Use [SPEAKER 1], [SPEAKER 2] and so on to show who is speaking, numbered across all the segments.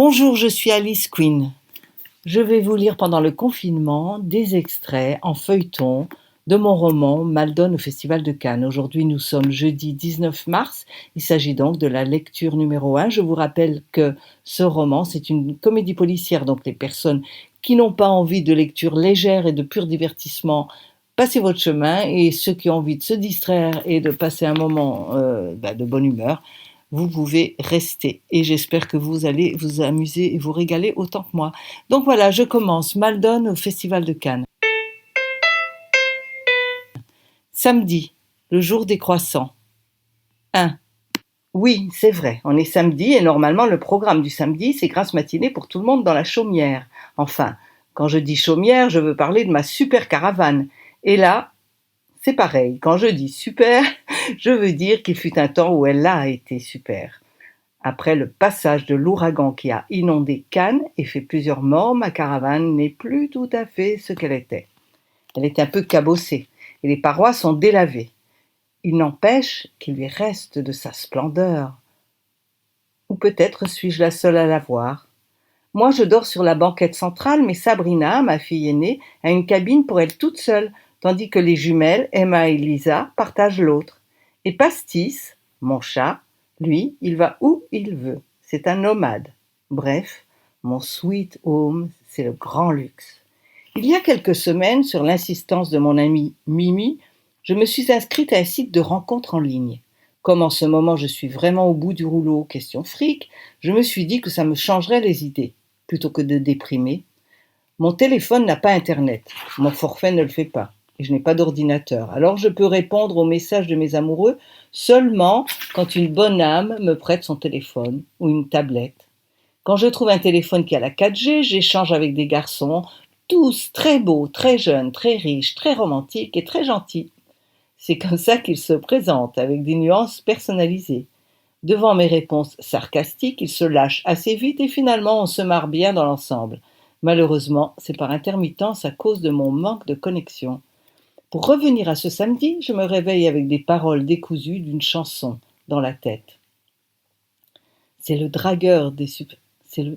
[SPEAKER 1] Bonjour, je suis Alice Quinn. Je vais vous lire pendant le confinement des extraits en feuilleton de mon roman Maldon au Festival de Cannes. Aujourd'hui, nous sommes jeudi 19 mars. Il s'agit donc de la lecture numéro 1. Je vous rappelle que ce roman, c'est une comédie policière, donc les personnes qui n'ont pas envie de lecture légère et de pur divertissement, passez votre chemin, et ceux qui ont envie de se distraire et de passer un moment de bonne humeur, vous pouvez rester. Et j'espère que vous allez vous amuser et vous régaler autant que moi. Donc voilà, je commence. Maldon au Festival de Cannes. Samedi, le jour des croissants. 1. Oui, c'est vrai, on est samedi et normalement le programme du samedi, c'est grasse matinée pour tout le monde dans la chaumière. Enfin, quand je dis chaumière, je veux parler de ma super caravane. Et là, c'est pareil, quand je dis super, je veux dire qu'il fut un temps où elle a été super. Après le passage de l'ouragan qui a inondé Cannes et fait plusieurs morts, ma caravane n'est plus tout à fait ce qu'elle était. Elle est un peu cabossée et les parois sont délavées. Il n'empêche qu'il lui reste de sa splendeur. Ou peut-être suis-je la seule à la voir. Moi, je dors sur la banquette centrale, mais Sabrina, ma fille aînée, a une cabine pour elle toute seule, tandis que les jumelles, Emma et Lisa, partagent l'autre. Et Pastis, mon chat, lui, il va où il veut. C'est un nomade. Bref, mon sweet home, c'est le grand luxe. Il y a quelques semaines, sur l'insistance de mon amie Mimi, je me suis inscrite à un site de rencontres en ligne. Comme en ce moment je suis vraiment au bout du rouleau, question fric, je me suis dit que ça me changerait les idées, plutôt que de déprimer. Mon téléphone n'a pas internet, mon forfait ne le fait pas, et je n'ai pas d'ordinateur. Alors je peux répondre aux messages de mes amoureux seulement quand une bonne âme me prête son téléphone ou une tablette. Quand je trouve un téléphone qui a la 4G, j'échange avec des garçons, tous très beaux, très jeunes, très riches, très romantiques et très gentils. C'est comme ça qu'ils se présentent, avec des nuances personnalisées. Devant mes réponses sarcastiques, ils se lâchent assez vite et finalement on se marre bien dans l'ensemble. Malheureusement, c'est par intermittence à cause de mon manque de connexion. Pour revenir à ce samedi, je me réveille avec des paroles décousues d'une chanson dans la tête. C'est le dragueur des super...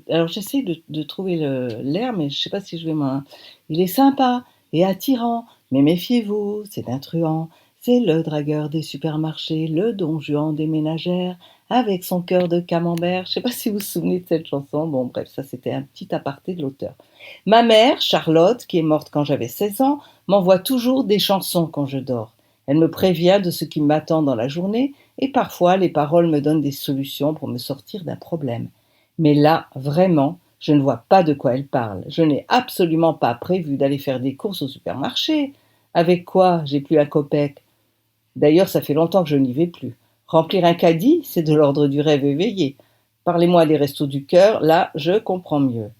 [SPEAKER 1] Alors j'essaie de trouver l'air, mais je ne sais pas si je vais m'en... Il est sympa et attirant, mais méfiez-vous, c'est un truand. C'est le dragueur des supermarchés, le don Juan des ménagères, avec son cœur de camembert. Je ne sais pas si vous vous souvenez de cette chanson. Bon, bref, ça c'était un petit aparté de l'auteur. Ma mère, Charlotte, qui est morte quand j'avais 16 ans, m'envoie toujours des chansons quand je dors. Elle me prévient de ce qui m'attend dans la journée et parfois les paroles me donnent des solutions pour me sortir d'un problème. Mais là, vraiment, je ne vois pas de quoi elle parle. Je n'ai absolument pas prévu d'aller faire des courses au supermarché. Avec quoi? J'ai plus un copec. D'ailleurs, ça fait longtemps que je n'y vais plus. Remplir un caddie, c'est de l'ordre du rêve éveillé. Parlez-moi des restos du cœur, là, je comprends mieux.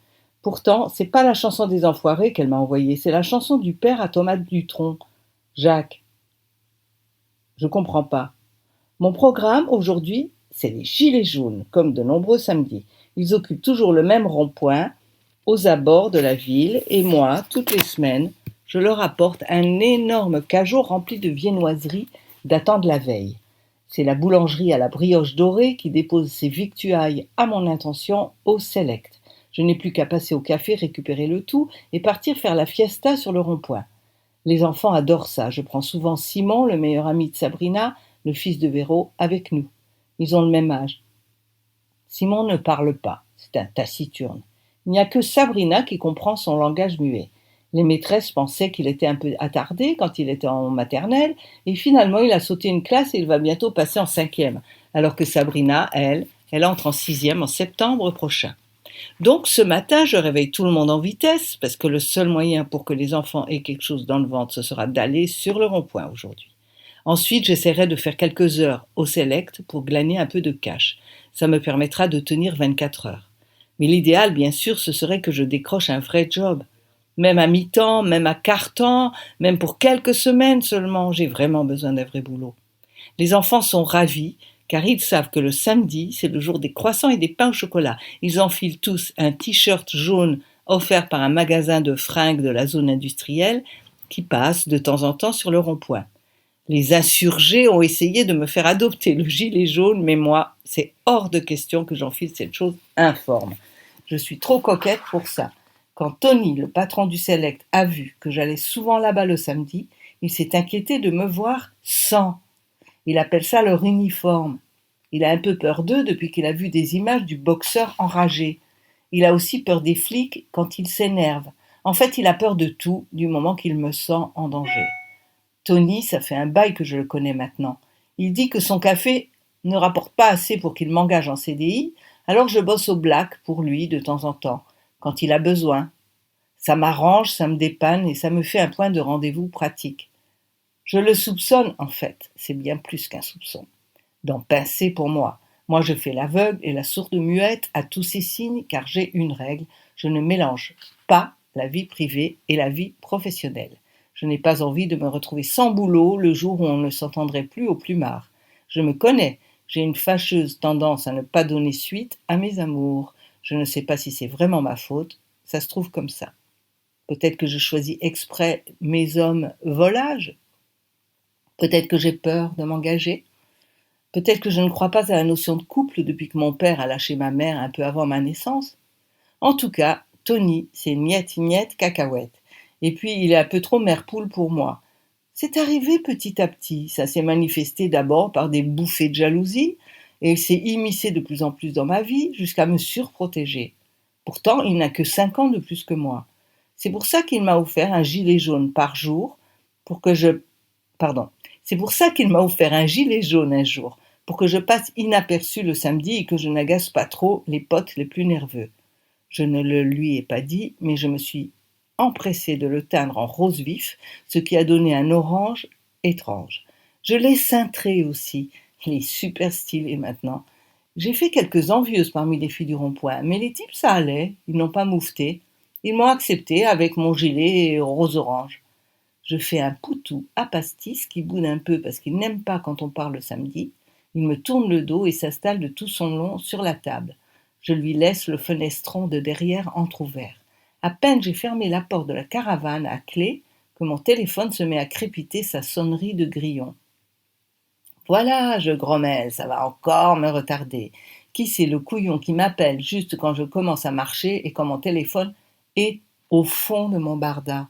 [SPEAKER 1] Pourtant, c'est pas la chanson des enfoirés qu'elle m'a envoyée, c'est la chanson du père à Tomate Dutronc. Jacques, je comprends pas. Mon programme aujourd'hui, c'est les gilets jaunes, comme de nombreux samedis. Ils occupent toujours le même rond-point, aux abords de la ville, et moi, toutes les semaines, je leur apporte un énorme cajot rempli de viennoiseries datant de la veille. C'est la boulangerie à la brioche dorée qui dépose ses victuailles à mon intention au Select. Je n'ai plus qu'à passer au café, récupérer le tout et partir faire la fiesta sur le rond-point. Les enfants adorent ça. Je prends souvent Simon, le meilleur ami de Sabrina, le fils de Véro, avec nous. Ils ont le même âge. Simon ne parle pas, c'est un taciturne. Il n'y a que Sabrina qui comprend son langage muet. Les maîtresses pensaient qu'il était un peu attardé quand il était en maternelle, et finalement il a sauté une classe et il va bientôt passer en 5e, alors que Sabrina, elle entre en 6e en septembre prochain. Donc ce matin, je réveille tout le monde en vitesse, parce que le seul moyen pour que les enfants aient quelque chose dans le ventre, ce sera d'aller sur le rond-point aujourd'hui. Ensuite, j'essaierai de faire quelques heures au Select pour glaner un peu de cash. Ça me permettra de tenir 24 heures. Mais l'idéal, bien sûr, ce serait que je décroche un vrai job. Même à mi-temps, même à quart-temps, même pour quelques semaines seulement, j'ai vraiment besoin d'un vrai boulot. Les enfants sont ravis, car ils savent que le samedi, c'est le jour des croissants et des pains au chocolat. Ils enfilent tous un t-shirt jaune offert par un magasin de fringues de la zone industrielle qui passe de temps en temps sur le rond-point. Les insurgés ont essayé de me faire adopter le gilet jaune, mais moi, c'est hors de question que j'enfile cette chose informe. Je suis trop coquette pour ça. Quand Tony, le patron du Select, a vu que j'allais souvent là-bas le samedi, il s'est inquiété de me voir sans. Il appelle ça leur uniforme. Il a un peu peur d'eux depuis qu'il a vu des images du boxeur enragé. Il a aussi peur des flics quand il s'énerve. En fait, il a peur de tout du moment qu'il me sent en danger. Tony, ça fait un bail que je le connais maintenant. Il dit que son café ne rapporte pas assez pour qu'il m'engage en CDI, alors je bosse au black pour lui de temps en temps, quand il a besoin. Ça m'arrange, ça me dépanne et ça me fait un point de rendez-vous pratique. Je le soupçonne, en fait, c'est bien plus qu'un soupçon. D'en pincer pour moi. Moi, je fais l'aveugle et la sourde muette à tous ces signes, car j'ai une règle, je ne mélange pas la vie privée et la vie professionnelle. Je n'ai pas envie de me retrouver sans boulot le jour où on ne s'entendrait plus au plumard. Je me connais, j'ai une fâcheuse tendance à ne pas donner suite à mes amours. Je ne sais pas si c'est vraiment ma faute, ça se trouve comme ça. Peut-être que je choisis exprès mes hommes volages. Peut-être que j'ai peur de m'engager. Peut-être que je ne crois pas à la notion de couple depuis que mon père a lâché ma mère un peu avant ma naissance. En tout cas, Tony, c'est miette cacahuète. Et puis, il est un peu trop mère-poule pour moi. C'est arrivé petit à petit. Ça s'est manifesté d'abord par des bouffées de jalousie, et il s'est immiscé de plus en plus dans ma vie jusqu'à me surprotéger. Pourtant, il n'a que 5 ans de plus que moi. C'est pour ça qu'il m'a offert un gilet jaune par jour pour que je... Pardon. C'est pour ça qu'il m'a offert un gilet jaune un jour, pour que je passe inaperçu le samedi et que je n'agace pas trop les potes les plus nerveux. Je ne le lui ai pas dit, mais je me suis empressée de le teindre en rose vif, ce qui a donné un orange étrange. Je l'ai cintré aussi. Il est super stylé maintenant. J'ai fait quelques envieuses parmi les filles du rond-point, mais les types ça allait, ils n'ont pas moufté. Ils m'ont accepté avec mon gilet rose-orange. Je fais un poutou à pastis qui boude un peu parce qu'il n'aime pas quand on parle le samedi. Il me tourne le dos et s'installe de tout son long sur la table. Je lui laisse le fenestron de derrière entrouvert. À peine j'ai fermé la porte de la caravane à clé que mon téléphone se met à crépiter sa sonnerie de grillon. Voilà, je grommelle, ça va encore me retarder. Qui c'est le couillon qui m'appelle juste quand je commence à marcher et quand mon téléphone est au fond de mon barda?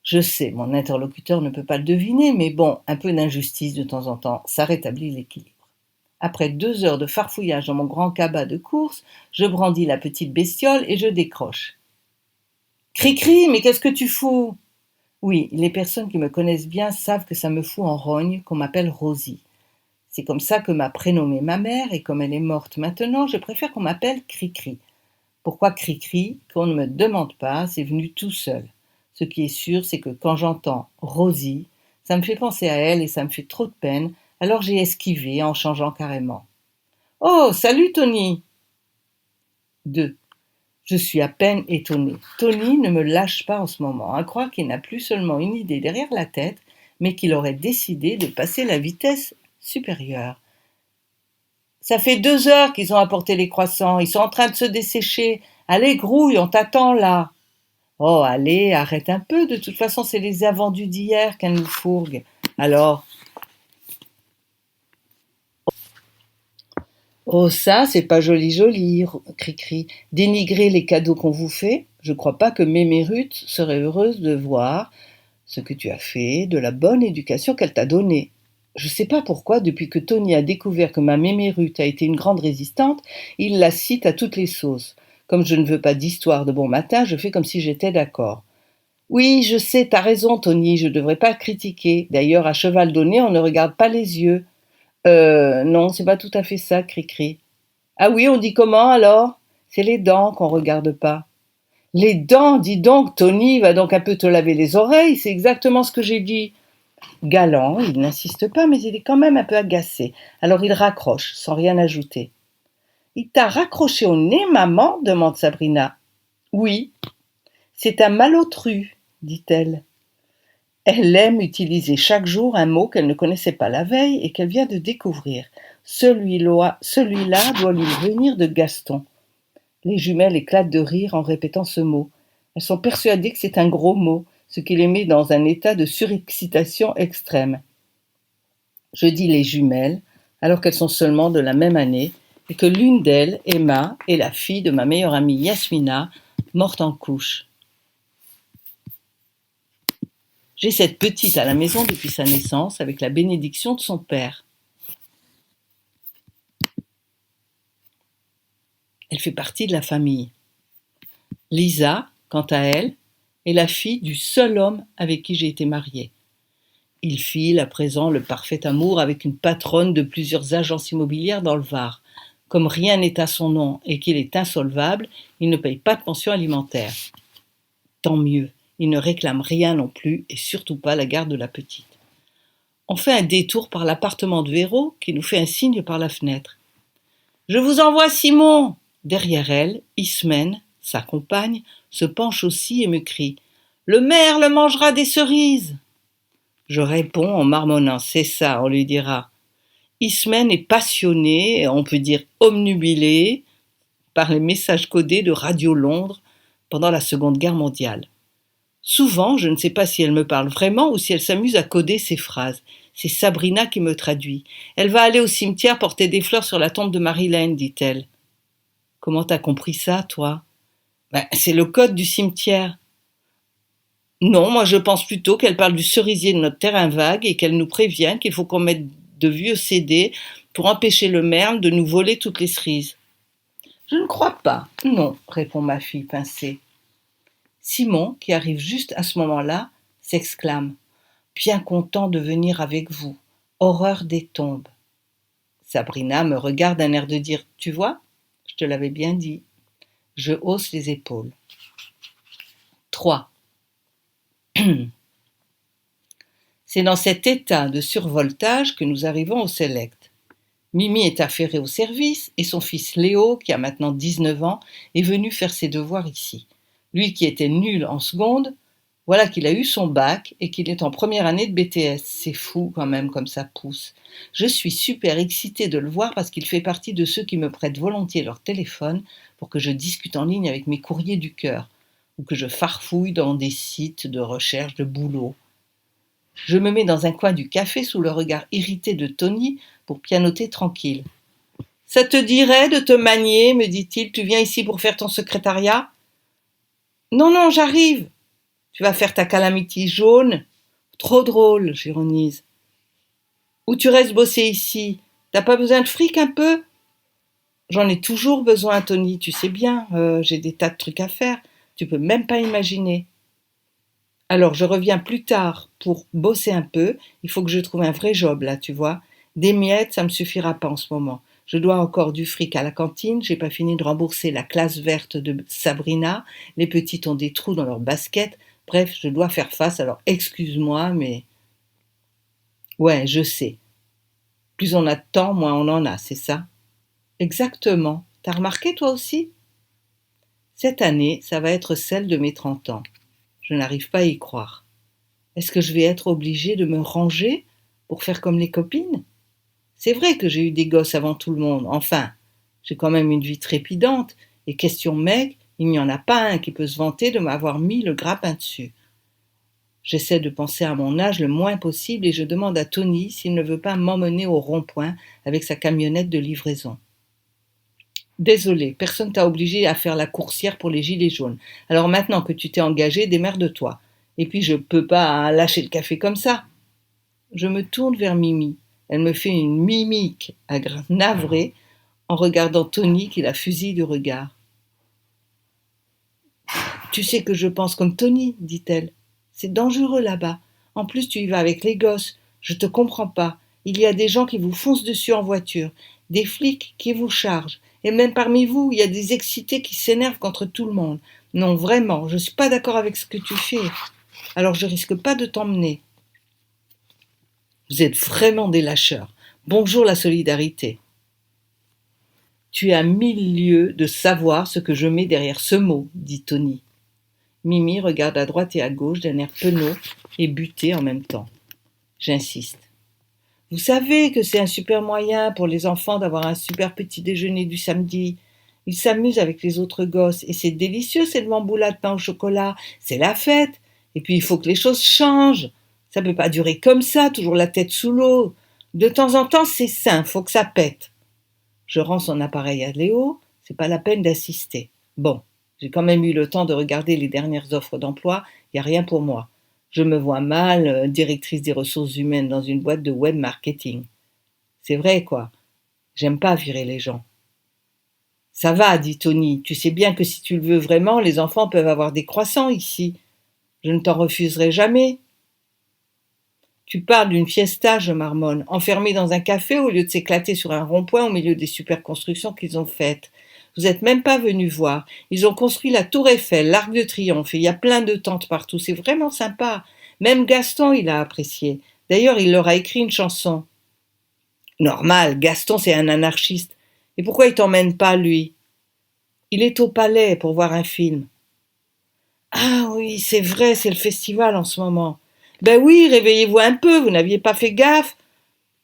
[SPEAKER 1] Je sais, mon interlocuteur ne peut pas le deviner, mais bon, un peu d'injustice de temps en temps, ça rétablit l'équilibre. Après 2 heures de farfouillage dans mon grand cabas de course, je brandis la petite bestiole et je décroche. Cri-cri, mais qu'est-ce que tu fous? Oui, les personnes qui me connaissent bien savent que ça me fout en rogne qu'on m'appelle Rosie. C'est comme ça que m'a prénommée ma mère, et comme elle est morte maintenant, je préfère qu'on m'appelle Cri-cri. Pourquoi Cri-cri? Qu'on ne me demande pas, c'est venu tout seul. Ce qui est sûr, c'est que quand j'entends Rosie, ça me fait penser à elle et ça me fait trop de peine, alors j'ai esquivé en changeant carrément. Oh, salut Tony! 2. Je suis à peine étonnée. Tony ne me lâche pas en ce moment, à croire qu'il n'a plus seulement une idée derrière la tête, mais qu'il aurait décidé de passer la vitesse supérieure. Ça fait 2 heures qu'ils ont apporté les croissants, ils sont en train de se dessécher. Allez, grouille, on t'attend là. Oh, allez, arrête un peu, de toute façon, c'est les invendus d'hier qu'elle nous fourgue. Alors, oh ça, c'est pas joli, cri-cri. Dénigrer les cadeaux qu'on vous fait, je crois pas que Mémé Ruth serait heureuse de voir ce que tu as fait, de la bonne éducation qu'elle t'a donnée. Je sais pas pourquoi, depuis que Tony a découvert que ma Mémé Ruth a été une grande résistante, il la cite à toutes les sauces. Comme je ne veux pas d'histoire de bon matin, je fais comme si j'étais d'accord. Oui, je sais, t'as raison, Tony, je devrais pas critiquer. D'ailleurs, à cheval donné, on ne regarde pas les yeux. Non, c'est pas tout à fait ça, cri-cri. Ah oui, on dit comment alors? C'est les dents qu'on regarde pas. Les dents, dis donc, Tony, va donc un peu te laver les oreilles, c'est exactement ce que j'ai dit. Galant, il n'insiste pas, mais il est quand même un peu agacé. Alors il raccroche, sans rien ajouter. Il t'a raccroché au nez, maman? Demande Sabrina. Oui. C'est un malotru, dit-elle. Elle aime utiliser chaque jour un mot qu'elle ne connaissait pas la veille et qu'elle vient de découvrir. Celui-là doit lui venir de Gaston. Les jumelles éclatent de rire en répétant ce mot. Elles sont persuadées que c'est un gros mot, ce qui les met dans un état de surexcitation extrême. Je dis les jumelles, alors qu'elles sont seulement de la même année et que l'une d'elles, Emma, est la fille de ma meilleure amie Yasmina, morte en couche. J'ai cette petite à la maison depuis sa naissance avec la bénédiction de son père. Elle fait partie de la famille. Lisa, quant à elle, est la fille du seul homme avec qui j'ai été mariée. Il file à présent le parfait amour avec une patronne de plusieurs agences immobilières dans le Var. Comme rien n'est à son nom et qu'il est insolvable, il ne paye pas de pension alimentaire. Tant mieux, il ne réclame rien non plus et surtout pas la garde de la petite. On fait un détour par l'appartement de Véro qui nous fait un signe par la fenêtre. « Je vous envoie Simon !» Derrière elle, Ismène, sa compagne, se penche aussi et me crie « Le merle mangera des cerises !» Je réponds en marmonnant « C'est ça, on lui dira ». Ismène est passionné, on peut dire omnubilé, par les messages codés de Radio Londres pendant la Seconde Guerre mondiale. Souvent, je ne sais pas si elle me parle vraiment ou si elle s'amuse à coder ses phrases. C'est Sabrina qui me traduit. Elle va aller au cimetière porter des fleurs sur la tombe de Marilyn, dit-elle. Comment t'as compris ça, toi ? C'est le code du cimetière. Non, moi je pense plutôt qu'elle parle du cerisier de notre terrain vague et qu'elle nous prévient qu'il faut qu'on mette de vieux CD pour empêcher le merle de nous voler toutes les cerises. Je ne crois pas. Non, répond ma fille pincée. Simon, qui arrive juste à ce moment-là, s'exclame. Bien content de venir avec vous. Horreur des tombes. Sabrina me regarde d'un air de dire « Tu vois, je te l'avais bien dit ». Je hausse les épaules. 3. C'est dans cet état de survoltage que nous arrivons au Select. Mimi est affairée au service et son fils Léo, qui a maintenant 19 ans, est venu faire ses devoirs ici. Lui qui était nul en seconde, voilà qu'il a eu son bac et qu'il est en première année de BTS. C'est fou quand même comme ça pousse. Je suis super excitée de le voir parce qu'il fait partie de ceux qui me prêtent volontiers leur téléphone pour que je discute en ligne avec mes courriers du cœur ou que je farfouille dans des sites de recherche de boulot. Je me mets dans un coin du café sous le regard irrité de Tony pour pianoter tranquille. « Ça te dirait de te manier, me dit-il, tu viens ici pour faire ton secrétariat ?»« Non, j'arrive. Tu vas faire ta calamity jaune. Trop drôle, j'ironise. Ou tu restes bosser ici. T'as pas besoin de fric un peu ? J'en ai toujours besoin, Tony, tu sais bien. J'ai des tas de trucs à faire. Tu peux même pas imaginer. Alors je reviens plus tard pour bosser un peu. Il faut que je trouve un vrai job là, tu vois. Des miettes, ça me suffira pas en ce moment. Je dois encore du fric à la cantine, j'ai pas fini de rembourser la classe verte de Sabrina, les petites ont des trous dans leurs baskets, bref, je dois faire face, alors excuse-moi, mais... Ouais, je sais. Plus on a de temps, moins on en a, c'est ça ? Exactement. T'as remarqué toi aussi ? Cette année, ça va être celle de mes 30 ans. Je n'arrive pas à y croire. Est-ce que je vais être obligée de me ranger pour faire comme les copines ? C'est vrai que j'ai eu des gosses avant tout le monde. Enfin, j'ai quand même une vie trépidante. Et question mec, il n'y en a pas un qui peut se vanter de m'avoir mis le grappin dessus. J'essaie de penser à mon âge le moins possible et je demande à Tony s'il ne veut pas m'emmener au rond-point avec sa camionnette de livraison. Désolé, personne t'a obligé à faire la coursière pour les gilets jaunes. Alors maintenant que tu t'es engagé, démerde-toi. Et puis je peux pas lâcher le café comme ça. Je me tourne vers Mimi. Elle me fait une mimique navrée en regardant Tony qui la fusille du regard. « Tu sais que je pense comme Tony, dit-elle. C'est dangereux là-bas. En plus, tu y vas avec les gosses. Je te comprends pas. Il y a des gens qui vous foncent dessus en voiture, des flics qui vous chargent. Et même parmi vous, il y a des excités qui s'énervent contre tout le monde. Non, vraiment, je suis pas d'accord avec ce que tu fais. Alors je risque pas de t'emmener. » Vous êtes vraiment des lâcheurs. Bonjour la solidarité. Tu es à 1000 lieues de savoir ce que je mets derrière ce mot, dit Tony. Mimi regarde à droite et à gauche d'un air penaud et buté en même temps. J'insiste. Vous savez que c'est un super moyen pour les enfants d'avoir un super petit déjeuner du samedi. Ils s'amusent avec les autres gosses et c'est délicieux cette mamboula de pain au chocolat. C'est la fête. Et puis il faut que les choses changent. Ça peut pas durer comme ça, toujours la tête sous l'eau. De temps en temps, c'est sain, faut que ça pète. Je rends son appareil à Léo, c'est pas la peine d'assister. Bon, j'ai quand même eu le temps de regarder les dernières offres d'emploi, il n'y a rien pour moi. Je me vois mal, directrice des ressources humaines dans une boîte de web marketing. C'est vrai, quoi. J'aime pas virer les gens. Ça va, dit Tony. Tu sais bien que si tu le veux vraiment, les enfants peuvent avoir des croissants ici. Je ne t'en refuserai jamais. Tu parles d'une fiesta, je marmonne, enfermés dans un café au lieu de s'éclater sur un rond-point au milieu des super constructions qu'ils ont faites. Vous êtes même pas venus voir. Ils ont construit la Tour Eiffel, l'Arc de Triomphe, et il y a plein de tentes partout. C'est vraiment sympa. Même Gaston, il a apprécié. D'ailleurs, il leur a écrit une chanson. Normal, Gaston, c'est un anarchiste. Et pourquoi il t'emmène pas, lui? Il est au palais pour voir un film. Ah oui, c'est vrai, c'est le festival en ce moment. Ben oui, réveillez-vous un peu, vous n'aviez pas fait gaffe.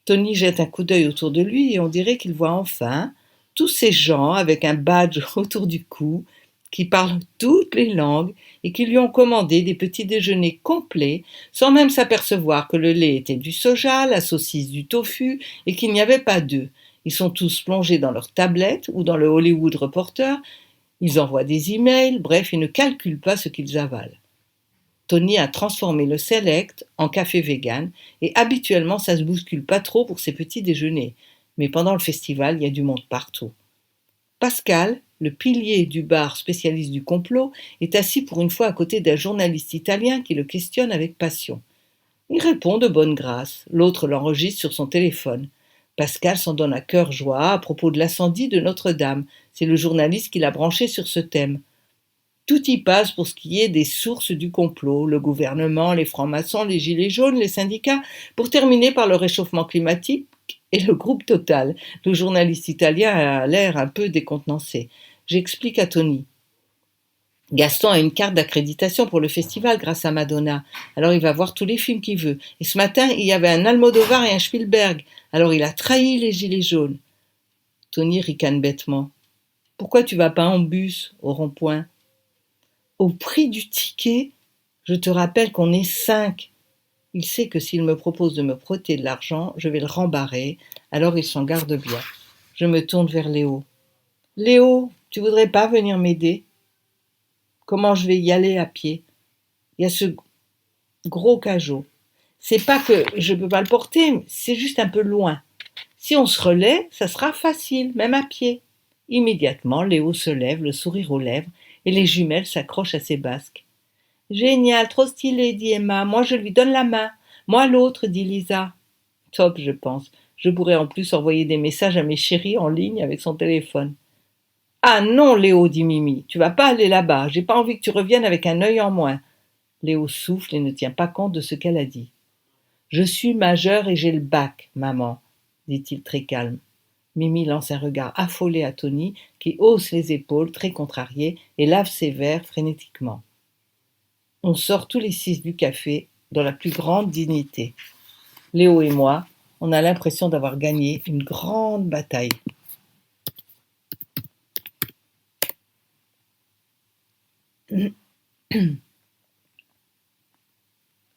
[SPEAKER 1] Tony jette un coup d'œil autour de lui et on dirait qu'il voit enfin tous ces gens avec un badge autour du cou, qui parlent toutes les langues et qui lui ont commandé des petits déjeuners complets sans même s'apercevoir que le lait était du soja, la saucisse du tofu et qu'il n'y avait pas d'œufs. Ils sont tous plongés dans leur tablette ou dans le Hollywood Reporter, ils envoient des emails, bref, ils ne calculent pas ce qu'ils avalent. Tony a transformé le Select en café vegan et habituellement ça se bouscule pas trop pour ses petits déjeuners. Mais pendant le festival, il y a du monde partout. Pascal, le pilier du bar spécialiste du complot, est assis pour une fois à côté d'un journaliste italien qui le questionne avec passion. Il répond de bonne grâce, l'autre l'enregistre sur son téléphone. Pascal s'en donne à cœur joie à propos de l'incendie de Notre-Dame. C'est le journaliste qui l'a branché sur ce thème. Tout y passe pour ce qui est des sources du complot, le gouvernement, les francs-maçons, les gilets jaunes, les syndicats, pour terminer par le réchauffement climatique et le groupe Total. Le journaliste italien a l'air un peu décontenancé. J'explique à Tony. Gaston a une carte d'accréditation pour le festival grâce à Madonna. Alors il va voir tous les films qu'il veut. Et ce matin, il y avait un Almodovar et un Spielberg. Alors il a trahi les gilets jaunes. Tony ricane bêtement. Pourquoi tu vas pas en bus, au rond-point? Au prix du ticket, je te rappelle qu'on est 5. Il sait que s'il me propose de me prêter de l'argent, je vais le rembarrer, alors il s'en garde bien. Je me tourne vers Léo. Léo, tu voudrais pas venir m'aider? Comment je vais y aller à pied? Il y a ce gros cajot. C'est pas que je peux pas le porter, c'est juste un peu loin. Si on se relaie, ça sera facile, même à pied. Immédiatement, Léo se lève, le sourire aux lèvres, et les jumelles s'accrochent à ses basques. Génial, trop stylé, dit Emma. Moi, je lui donne la main. Moi, l'autre, dit Lisa. Top, je pense. Je pourrais en plus envoyer des messages à mes chéris en ligne avec son téléphone. Ah non, Léo, dit Mimi. Tu vas pas aller là-bas. J'ai pas envie que tu reviennes avec un œil en moins. Léo souffle et ne tient pas compte de ce qu'elle a dit. Je suis majeur et j'ai le bac, maman, dit-il très calme. Mimi lance un regard affolé à Tony, qui hausse les épaules, très contrarié, et lave ses verres frénétiquement. On sort tous les 6 du café, dans la plus grande dignité. Léo et moi, on a l'impression d'avoir gagné une grande bataille. Tu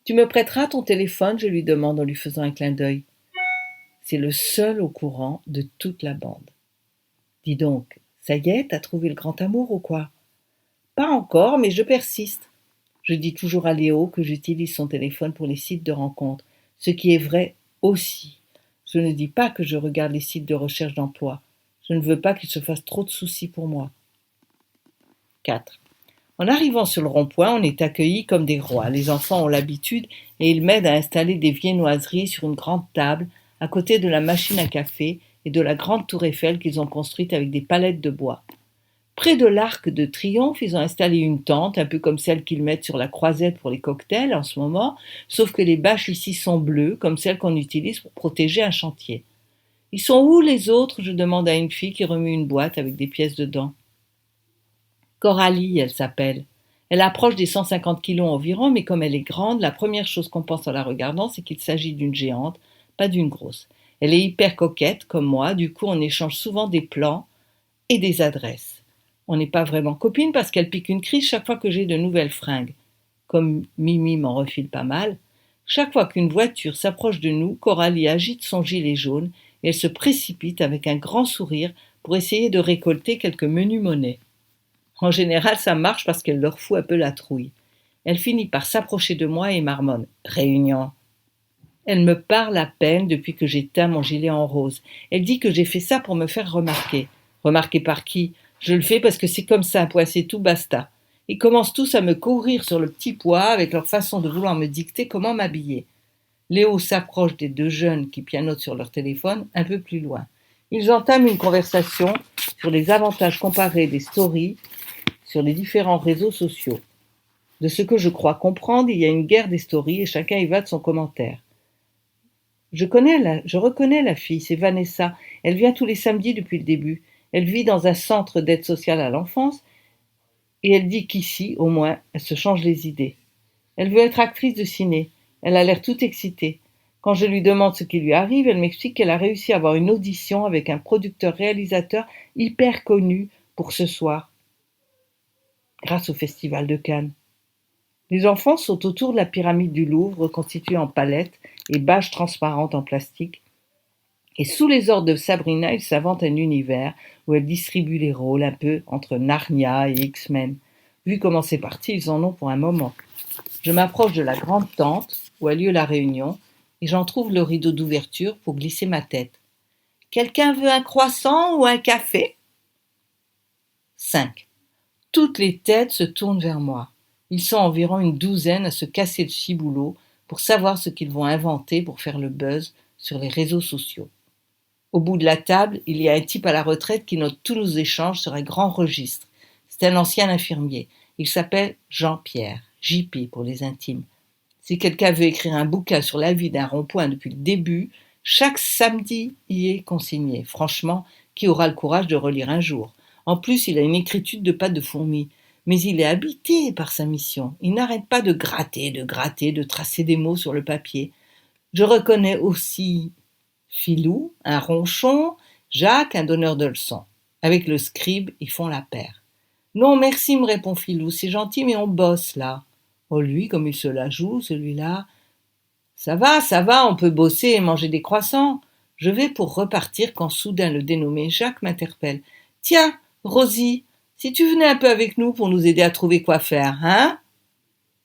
[SPEAKER 1] me prêteras ton téléphone, je lui demande en lui faisant un clin d'œil. C'est le seul au courant de toute la bande. Dis donc, ça y est, t'as trouvé le grand amour ou quoi? Pas encore, mais je persiste. Je dis toujours à Léo que j'utilise son téléphone pour les sites de rencontres, ce qui est vrai aussi. Je ne dis pas que je regarde les sites de recherche d'emploi. Je ne veux pas qu'il se fasse trop de soucis pour moi. 4. En arrivant sur le rond-point, on est accueillis comme des rois. Les enfants ont l'habitude et ils m'aident à installer des viennoiseries sur une grande table à côté de la machine à café et de la grande tour Eiffel qu'ils ont construite avec des palettes de bois. Près de l'Arc de Triomphe, ils ont installé une tente, un peu comme celle qu'ils mettent sur la croisette pour les cocktails en ce moment, sauf que les bâches ici sont bleues, comme celles qu'on utilise pour protéger un chantier. Ils sont où les autres? Je demande à une fille qui remue une boîte avec des pièces dedans. Coralie, elle s'appelle. Elle approche des 150 kilos environ, mais comme elle est grande, la première chose qu'on pense en la regardant, c'est qu'il s'agit d'une géante, pas d'une grosse. Elle est hyper coquette, comme moi, du coup on échange souvent des plans et des adresses. On n'est pas vraiment copines parce qu'elle pique une crise chaque fois que j'ai de nouvelles fringues. Comme Mimi m'en refile pas mal, chaque fois qu'une voiture s'approche de nous, Coralie agite son gilet jaune et elle se précipite avec un grand sourire pour essayer de récolter quelques menus monnaies. En général, ça marche parce qu'elle leur fout un peu la trouille. Elle finit par s'approcher de moi et marmonne. Réunion. Elle me parle à peine depuis que j'éteins mon gilet en rose. Elle dit que j'ai fait ça pour me faire remarquer. Remarquer par qui? Je le fais parce que c'est comme ça, point, c'est tout, basta. Ils commencent tous à me courir sur le petit pois avec leur façon de vouloir me dicter comment m'habiller. Léo s'approche des deux jeunes qui pianotent sur leur téléphone un peu plus loin. Ils entament une conversation sur les avantages comparés des stories sur les différents réseaux sociaux. De ce que je crois comprendre, il y a une guerre des stories et chacun y va de son commentaire. Je reconnais la fille, c'est Vanessa. Elle vient tous les samedis depuis le début. Elle vit dans un centre d'aide sociale à l'enfance et elle dit qu'ici, au moins, elle se change les idées. Elle veut être actrice de ciné. Elle a l'air toute excitée. Quand je lui demande ce qui lui arrive, elle m'explique qu'elle a réussi à avoir une audition avec un producteur-réalisateur hyper connu pour ce soir, grâce au Festival de Cannes. Les enfants sont autour de la pyramide du Louvre, reconstituée en palettes et bâches transparentes en plastique. Et sous les ordres de Sabrina, ils s'inventent un univers où elle distribue les rôles un peu entre Narnia et X-Men. Vu comment c'est parti, ils en ont pour un moment. Je m'approche de la grande tente où a lieu la réunion et j'en trouve le rideau d'ouverture pour glisser ma tête. Quelqu'un veut un croissant ou un café? 5. Toutes les têtes se tournent vers moi. Ils sont environ une douzaine à se casser le ciboulot pour savoir ce qu'ils vont inventer pour faire le buzz sur les réseaux sociaux. Au bout de la table, il y a un type à la retraite qui note tous nos échanges sur un grand registre. C'est un ancien infirmier. Il s'appelle Jean-Pierre, JP pour les intimes. Si quelqu'un veut écrire un bouquin sur la vie d'un rond-point depuis le début, chaque samedi y est consigné. Franchement, qui aura le courage de relire un jour? En plus, il a une écriture de pâte de fourmi. Mais il est habité par sa mission. Il n'arrête pas de gratter, de tracer des mots sur le papier. Je reconnais aussi Philou, un ronchon, Jacques, un donneur de leçons. Avec le scribe, ils font la paire. Non, merci, me répond Philou, c'est gentil, mais on bosse là. Oh, lui, comme il se la joue, celui-là. Ça va, on peut bosser et manger des croissants. Je vais pour repartir quand soudain le dénommé Jacques m'interpelle. Tiens, Rosie, si tu venais un peu avec nous pour nous aider à trouver quoi faire, hein?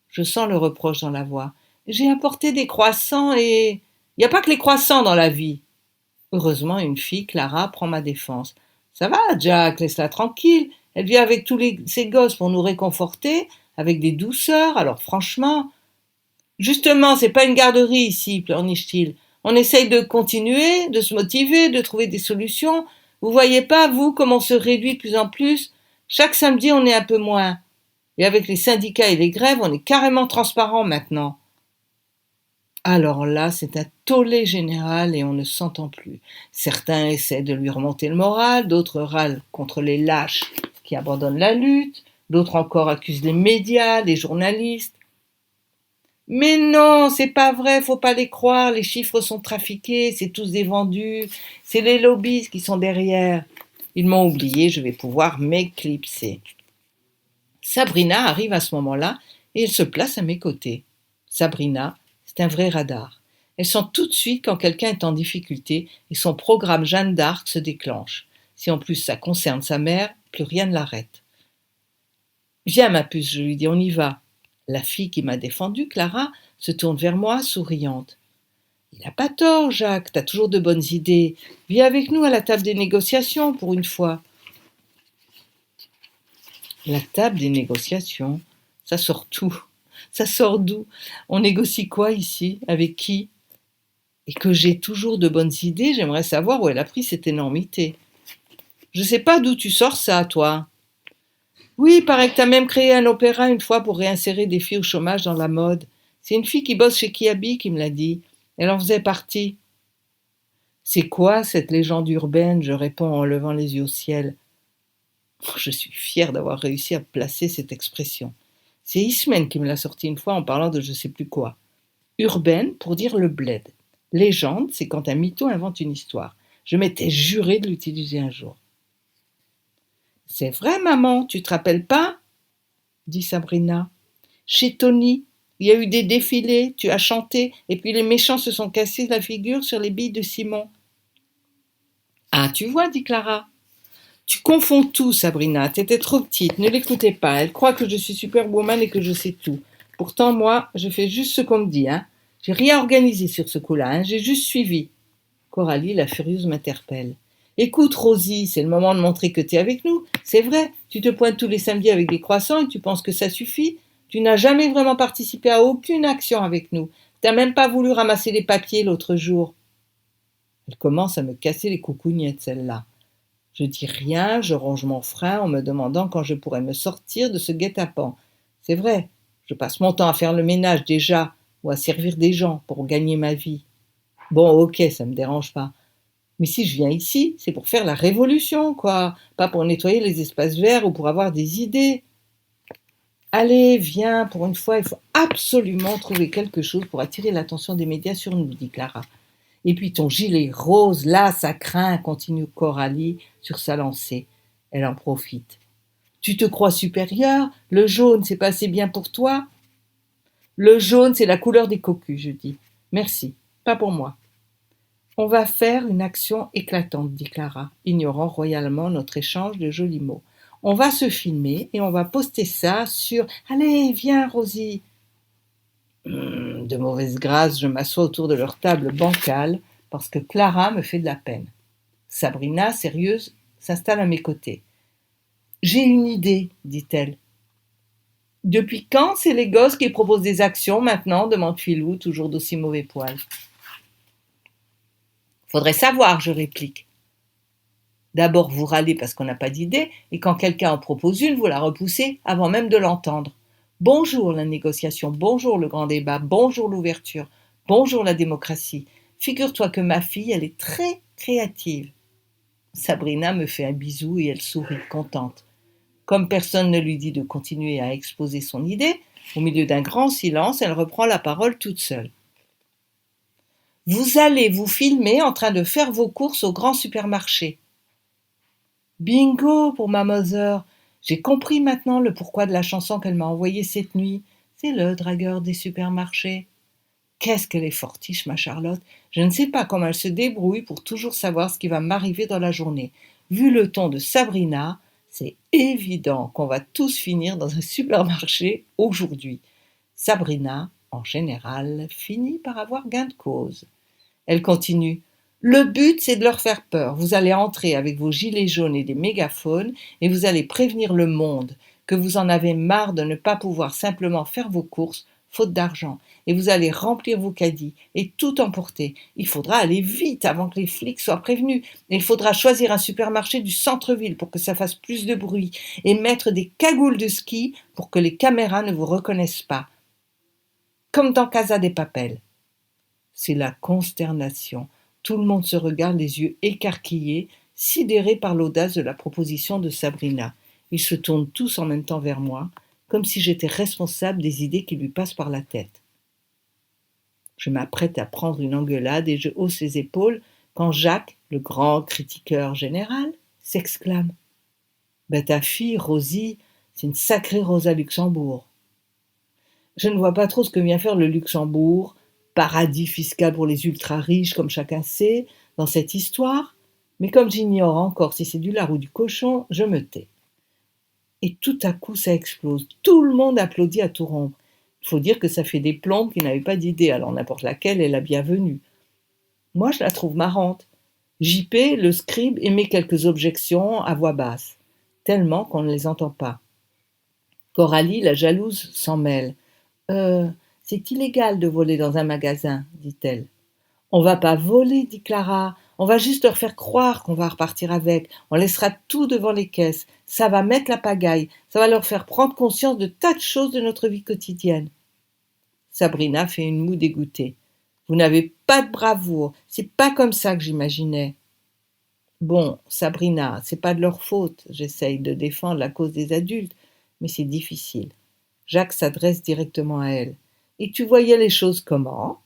[SPEAKER 1] Je sens le reproche dans la voix. J'ai apporté des croissants et... Il n'y a pas que les croissants dans la vie. Heureusement, une fille, Clara, prend ma défense. Ça va, Jack, laisse-la tranquille. Elle vient avec ses gosses pour nous réconforter, avec des douceurs, alors franchement... Justement, c'est pas une garderie ici, pleurniche-t-il. On essaye de continuer, de se motiver, de trouver des solutions. Vous voyez pas, vous, comme on se réduit de plus en plus? Chaque samedi, on est un peu moins. Et avec les syndicats et les grèves, on est carrément transparent maintenant. Alors là, c'est un tollé général et on ne s'entend plus. Certains essaient de lui remonter le moral, d'autres râlent contre les lâches qui abandonnent la lutte, d'autres encore accusent les médias, les journalistes. Mais non, c'est pas vrai, faut pas les croire, les chiffres sont trafiqués, c'est tous des vendus, c'est les lobbies qui sont derrière. Ils m'ont oublié, je vais pouvoir m'éclipser. Sabrina arrive à ce moment-là et elle se place à mes côtés. Sabrina, c'est un vrai radar. Elle sent tout de suite quand quelqu'un est en difficulté et son programme Jeanne d'Arc se déclenche. Si en plus ça concerne sa mère, plus rien ne l'arrête. Viens ma puce, je lui dis, on y va. La fille qui m'a défendue, Clara, se tourne vers moi, souriante. Il n'a pas tort, Jacques, t'as toujours de bonnes idées. Viens avec nous à la table des négociations, pour une fois. La table des négociations, ça sort tout. Ça sort d'où? On négocie quoi ici? Avec qui? Et que j'ai toujours de bonnes idées, j'aimerais savoir où elle a pris cette énormité. Je sais pas d'où tu sors ça, toi. Oui, il paraît que t'as même créé un opéra une fois pour réinsérer des filles au chômage dans la mode. C'est une fille qui bosse chez Kiabi qui me l'a dit. Elle en faisait partie. C'est quoi cette légende urbaine? Je réponds en levant les yeux au ciel. Je suis fière d'avoir réussi à placer cette expression. C'est Ismen qui me l'a sorti une fois en parlant de je sais plus quoi. Urbaine pour dire le bled. Légende, c'est quand un mytho invente une histoire. Je m'étais juré de l'utiliser un jour. C'est vrai, maman, tu te rappelles pas? Dit Sabrina. Chez Tony, il y a eu des défilés, tu as chanté, et puis les méchants se sont cassés la figure sur les billes de Simon. Ah, tu vois, dit Clara. Tu confonds tout, Sabrina. T'étais trop petite. Ne l'écoutez pas. Elle croit que je suis superwoman et que je sais tout. Pourtant, moi, je fais juste ce qu'on me dit, hein. J'ai rien organisé sur ce coup-là, hein. J'ai juste suivi. Coralie, la furieuse, m'interpelle. Écoute, Rosie, c'est le moment de montrer que t'es avec nous. C'est vrai, tu te pointes tous les samedis avec des croissants et tu penses que ça suffit. Tu n'as jamais vraiment participé à aucune action avec nous. T'as même pas voulu ramasser les papiers l'autre jour. Elle commence à me casser les coucougnettes, celle-là. Je dis rien, je ronge mon frein en me demandant quand je pourrais me sortir de ce guet-apens. C'est vrai, je passe mon temps à faire le ménage déjà, ou à servir des gens pour gagner ma vie. Bon, ok, ça me dérange pas. Mais si je viens ici, c'est pour faire la révolution, quoi. Pas pour nettoyer les espaces verts ou pour avoir des idées. Allez, viens, pour une fois, il faut absolument trouver quelque chose pour attirer l'attention des médias sur nous, dit Clara. Et puis ton gilet rose, là, ça craint, continue Coralie sur sa lancée. Elle en profite. Tu te crois supérieure? Le jaune, c'est pas assez bien pour toi? Le jaune, c'est la couleur des cocus, je dis. Merci, pas pour moi. On va faire une action éclatante, dit Clara, ignorant royalement notre échange de jolis mots. On va se filmer et on va poster ça sur... Allez, viens, Rosie. De mauvaise grâce, je m'assois autour de leur table bancale parce que Clara me fait de la peine. Sabrina, sérieuse, s'installe à mes côtés. J'ai une idée, dit-elle. Depuis quand c'est les gosses qui proposent des actions maintenant demande Philou, toujours d'aussi mauvais poil. Faudrait savoir, je réplique. D'abord, vous râlez parce qu'on n'a pas d'idée, et quand quelqu'un en propose une, vous la repoussez avant même de l'entendre. Bonjour la négociation, bonjour le grand débat, bonjour l'ouverture, bonjour la démocratie. Figure-toi que ma fille, elle est très créative. Sabrina me fait un bisou et elle sourit, contente. Comme personne ne lui dit de continuer à exposer son idée, au milieu d'un grand silence, elle reprend la parole toute seule. Vous allez vous filmer en train de faire vos courses au grand supermarché. Bingo pour ma mother. J'ai compris maintenant le pourquoi de la chanson qu'elle m'a envoyée cette nuit. C'est le dragueur des supermarchés. Qu'est-ce qu'elle est fortiche, ma Charlotte. Je ne sais pas comment elle se débrouille pour toujours savoir ce qui va m'arriver dans la journée. Vu le ton de Sabrina, c'est évident qu'on va tous finir dans un supermarché aujourd'hui. Sabrina, en général, finit par avoir gain de cause. Elle continue. Le but, c'est de leur faire peur. Vous allez entrer avec vos gilets jaunes et des mégaphones et vous allez prévenir le monde que vous en avez marre de ne pas pouvoir simplement faire vos courses, faute d'argent. Et vous allez remplir vos caddies et tout emporter. Il faudra aller vite avant que les flics soient prévenus. Et il faudra choisir un supermarché du centre-ville pour que ça fasse plus de bruit et mettre des cagoules de ski pour que les caméras ne vous reconnaissent pas. Comme dans Casa de Papel. C'est la consternation. Tout le monde se regarde les yeux écarquillés, sidérés par l'audace de la proposition de Sabrina. Ils se tournent tous en même temps vers moi, comme si j'étais responsable des idées qui lui passent par la tête. Je m'apprête à prendre une engueulade et je hausse les épaules quand Jacques, le grand critiqueur général, s'exclame. « Ben ta fille, Rosie, c'est une sacrée Rosa Luxembourg. » Je ne vois pas trop ce que vient faire le Luxembourg, paradis fiscal pour les ultra-riches, comme chacun sait, dans cette histoire, mais comme j'ignore encore si c'est du lard ou du cochon, je me tais. Et tout à coup, ça explose. Tout le monde applaudit à tout rompre. Il faut dire que ça fait des plombes qui n'avaient pas d'idée, alors n'importe laquelle est la bienvenue. Moi, je la trouve marrante. JP, le scribe, émet quelques objections à voix basse, tellement qu'on ne les entend pas. Coralie, la jalouse, s'en mêle. C'est illégal de voler dans un magasin, dit-elle. On va pas voler, dit Clara. On va juste leur faire croire qu'on va repartir avec. On laissera tout devant les caisses. Ça va mettre la pagaille. Ça va leur faire prendre conscience de tas de choses de notre vie quotidienne. Sabrina fait une moue dégoûtée. Vous n'avez pas de bravoure. C'est pas comme ça que j'imaginais. Bon, Sabrina, c'est pas de leur faute. J'essaye de défendre la cause des adultes, mais c'est difficile. Jacques s'adresse directement à elle. Et tu voyais les choses comment?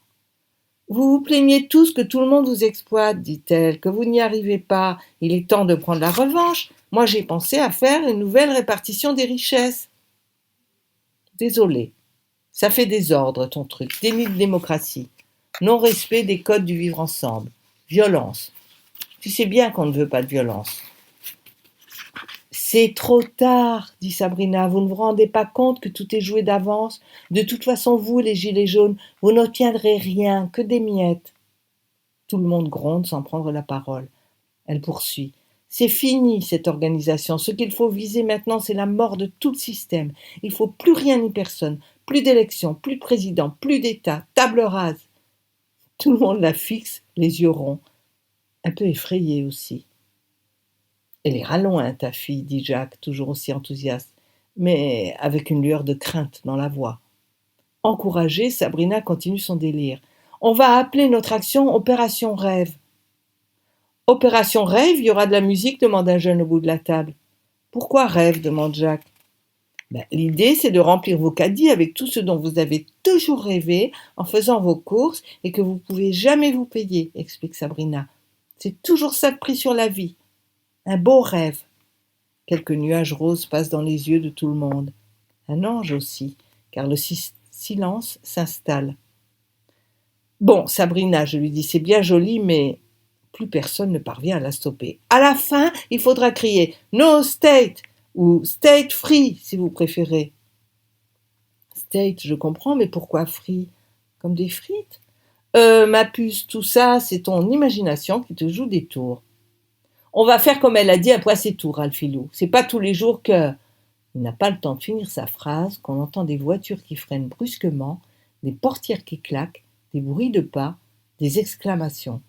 [SPEAKER 1] Vous vous plaignez tous que tout le monde vous exploite, dit-elle, que vous n'y arrivez pas. Il est temps de prendre la revanche. Moi, j'ai pensé à faire une nouvelle répartition des richesses. Désolé. Ça fait désordre, ton truc. Déni de démocratie. Non-respect des codes du vivre ensemble. Violence. Tu sais bien qu'on ne veut pas de violence. C'est trop tard, dit Sabrina. Vous ne vous rendez pas compte que tout est joué d'avance? De toute façon, vous, les gilets jaunes, vous n'obtiendrez rien, que des miettes. Tout le monde gronde sans prendre la parole. Elle poursuit. C'est fini, cette organisation. Ce qu'il faut viser maintenant, c'est la mort de tout le système. Il ne faut plus rien ni personne. Plus d'élections, plus de président, plus d'État, table rase. Tout le monde la fixe, les yeux ronds. Un peu effrayé aussi. Elle ira loin, ta fille, dit Jacques, toujours aussi enthousiaste, mais avec une lueur de crainte dans la voix. Encouragée, Sabrina continue son délire. On va appeler notre action Opération Rêve. Opération Rêve, il y aura de la musique, demande un jeune au bout de la table. Pourquoi rêve, demande Jacques. L'idée, c'est de remplir vos caddies avec tout ce dont vous avez toujours rêvé en faisant vos courses et que vous ne pouvez jamais vous payer, explique Sabrina. C'est toujours ça de prix sur la vie. Un beau rêve. Quelques nuages roses passent dans les yeux de tout le monde. Un ange aussi, car le silence s'installe. Bon, Sabrina, je lui dis, c'est bien joli, mais plus personne ne parvient à la stopper. À la fin, il faudra crier « No state » ou « state free » si vous préférez. State, je comprends, mais pourquoi free? Comme des frites? Ma puce, tout ça, c'est ton imagination qui te joue des tours. On va faire comme elle a dit, un point c'est tout, Ralphilou. C'est pas tous les jours que... Il n'a pas le temps de finir sa phrase, qu'on entend des voitures qui freinent brusquement, des portières qui claquent, des bruits de pas, des exclamations.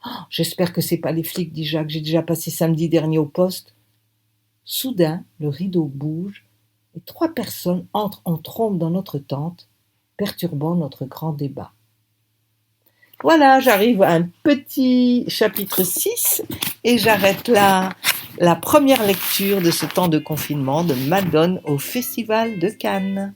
[SPEAKER 1] Oh, j'espère que c'est pas les flics, dit Jacques, j'ai déjà passé samedi dernier au poste. Soudain, le rideau bouge et 3 personnes entrent en trombe dans notre tente, perturbant notre grand débat. Voilà, j'arrive à un petit chapitre 6 et j'arrête là la première lecture de ce temps de confinement de Madone au Festival de Cannes.